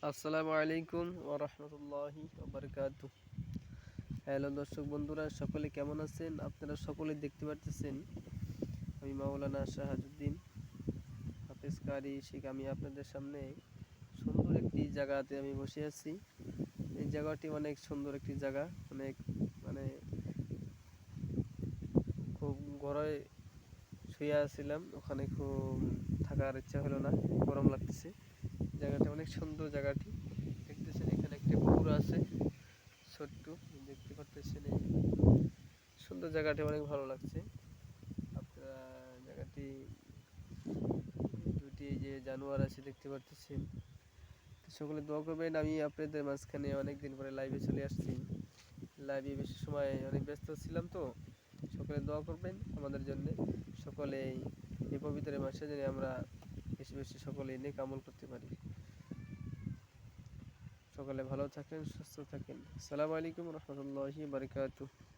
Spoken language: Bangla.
আসসালামু আলাইকুম ওয়া রাহমাতুল্লাহি ওয়া বারাকাতুহু। হ্যালো দর্শক বন্ধুরা, সকলে কেমন আছেন? আপনারা সকলে দেখতে পারতেছেন আমি মাওলানা শাহাবুদ্দিন হাফেজ কারি শেখ। আমি আপনাদের সামনে সুন্দর একটি জায়গাতে আমি বসে আছি। এই জায়গাটি অনেক সুন্দর একটি জায়গা, অনেক মানে খুব গরমে শুয়ে আছিলাম, ওখানে খুব থাকার ইচ্ছা হলো না, গরম লাগতেছে। জায়গাটা অনেক সুন্দর, জায়গাটি দেখতেছেন। এখানে একটা পুকুর আছে ছোট্ট, দেখতে পারতেছেন। এই সুন্দর জায়গাটি অনেক ভালো লাগছে। আপনারা জায়গাটি দুটি যে জানোয়ার আছে দেখতে পারতেছেন। সকলে দোয়া করবেন। আমি আপনাদের মাঝখানে অনেকদিন পরে লাইভে চলে আসছি। লাইভে বেশি সময় অনেক ব্যস্ত ছিলাম, তো সকলে দোয়া করবেন আমাদের জন্য। সকলে এই পবিত্র মাসে যেন আমরা বেশি বেশি সকলে নেক আমল করতে পারি। সকলে ভালো থাকেন, সুস্থ থাকেন। আসসালামু আলাইকুম রহমতুল্লাহি বারাকাতুহু।